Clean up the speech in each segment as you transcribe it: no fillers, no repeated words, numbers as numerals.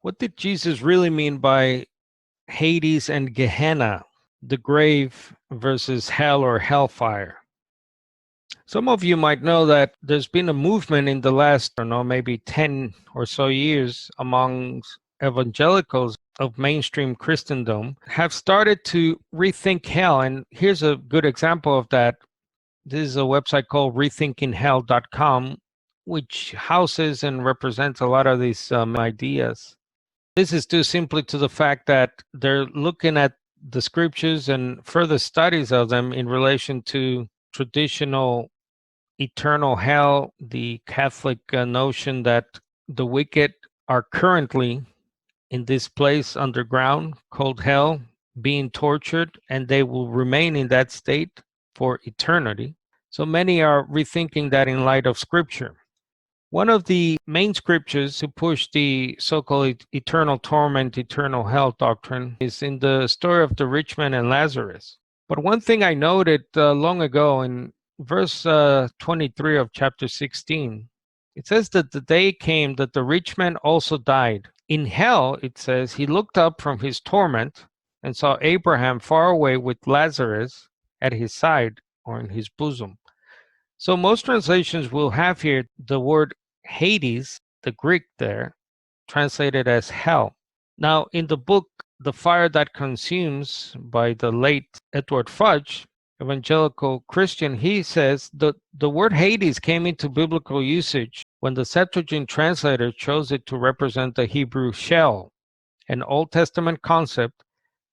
What did Jesus really mean by Hades and Gehenna, the grave versus hell or hellfire? Some of you might know that there's been a movement in the last, I don't know, maybe 10 or so years among evangelicals of mainstream Christendom have started to rethink hell. And here's a good example of that. This is a website called rethinkinghell.com, which houses and represents a lot of these ideas. This is due simply to the fact that they're looking at the scriptures and further studies of them in relation to traditional eternal hell, the Catholic notion that the wicked are currently in this place underground called hell, being tortured, and they will remain in that state for eternity. So many are rethinking that in light of scripture. One of the main scriptures to push the so-called eternal torment, eternal hell doctrine is in the story of the rich man and Lazarus. But one thing I noted long ago in verse 23 of chapter 16, it says that the day came that the rich man also died. In hell, it says, he looked up from his torment and saw Abraham far away with Lazarus at his side or in his bosom. So most translations will have here the word Hades, the Greek there, translated as hell. Now, in the book The Fire That Consumes by the late Edward Fudge, evangelical Christian, he says that the word Hades came into biblical usage when the Septuagint translator chose it to represent the Hebrew Sheol, an Old Testament concept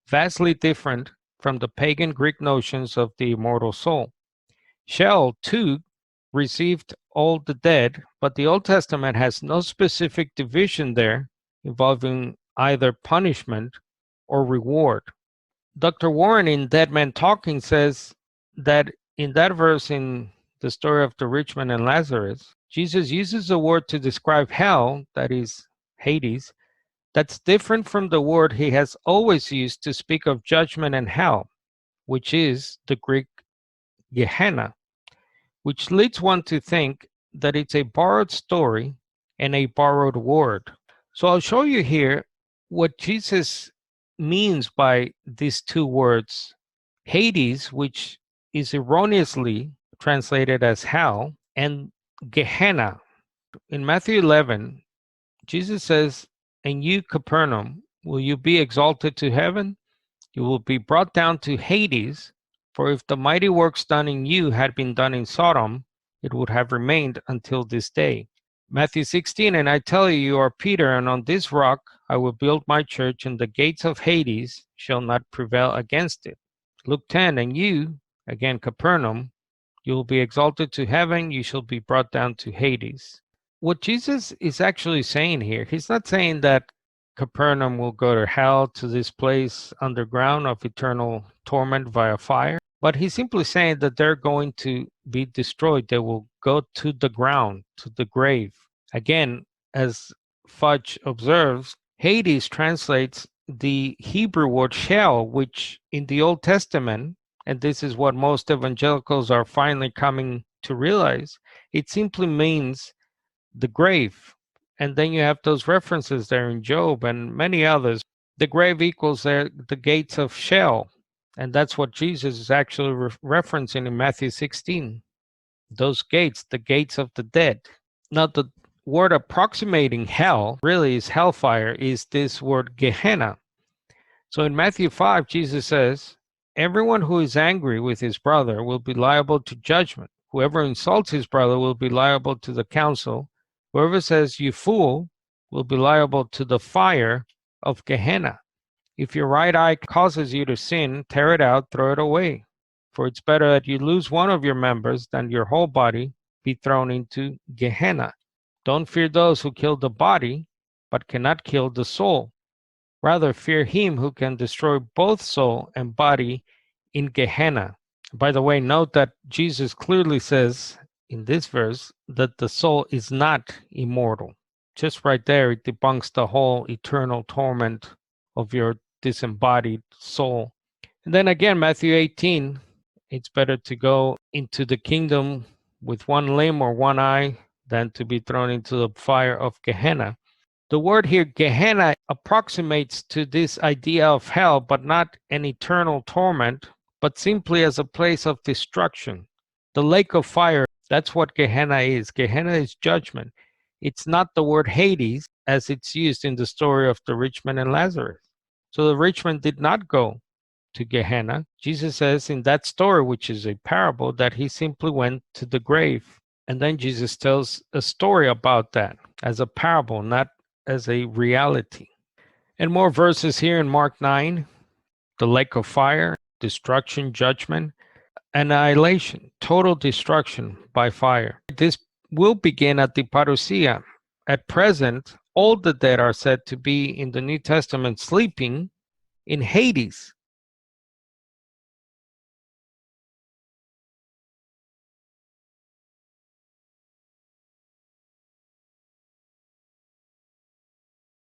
vastly different from the pagan Greek notions of the immortal soul. Sheol, too, received all the dead, but the Old Testament has no specific division there involving either punishment or reward. Dr. Warren in Dead Man Talking says that in that verse in the story of the rich man and Lazarus, Jesus uses a word to describe hell, that is Hades, that's different from the word he has always used to speak of judgment and hell, which is the Greek Gehenna, which leads one to think that it's a borrowed story and a borrowed word. So I'll show you here what Jesus means by these two words, Hades, which is erroneously translated as hell, and Gehenna. In Matthew 11, Jesus says, "And you, Capernaum, will you be exalted to heaven? You will be brought down to Hades. For if the mighty works done in you had been done in Sodom, it would have remained until this day." Matthew 16, "And I tell you, you are Peter, and on this rock I will build my church, and the gates of Hades shall not prevail against it." Luke 10, "And you, again Capernaum, you will be exalted to heaven, you shall be brought down to Hades." What Jesus is actually saying here, he's not saying that Capernaum will go to hell, to this place underground of eternal torment via fire. But he's simply saying that they're going to be destroyed. They will go to the ground, to the grave. Again, as Fudge observes, Hades translates the Hebrew word Sheol, which in the Old Testament, and this is what most evangelicals are finally coming to realize, it simply means the grave. And then you have those references there in Job and many others. The grave equals the gates of Sheol. And that's what Jesus is actually referencing in Matthew 16. Those gates, the gates of the dead. Now, the word approximating hell, really is hellfire, is this word Gehenna. So in Matthew 5, Jesus says, "Everyone who is angry with his brother will be liable to judgment. Whoever insults his brother will be liable to the council. Whoever says, 'You fool,' will be liable to the fire of Gehenna. If your right eye causes you to sin, tear it out, throw it away. For it's better that you lose one of your members than your whole body be thrown into Gehenna. Don't fear those who kill the body, but cannot kill the soul. Rather, fear him who can destroy both soul and body in Gehenna." By the way, note that Jesus clearly says in this verse that the soul is not immortal. Just right there, it debunks the whole eternal torment of your disembodied soul. And then again, Matthew 18, it's better to go into the kingdom with one limb or one eye than to be thrown into the fire of Gehenna. The word here, Gehenna, approximates to this idea of hell, but not an eternal torment, but simply as a place of destruction. The lake of fire, that's what Gehenna is. Gehenna is judgment. It's not the word Hades as it's used in the story of the rich man and Lazarus. So the rich man did not go to Gehenna. Jesus says in that story, which is a parable, that he simply went to the grave. And then Jesus tells a story about that as a parable, not as a reality. And more verses here in Mark 9, the lake of fire, destruction, judgment, annihilation, total destruction by fire. This will begin at the parousia. At present, all the dead are said to be in the New Testament sleeping in Hades,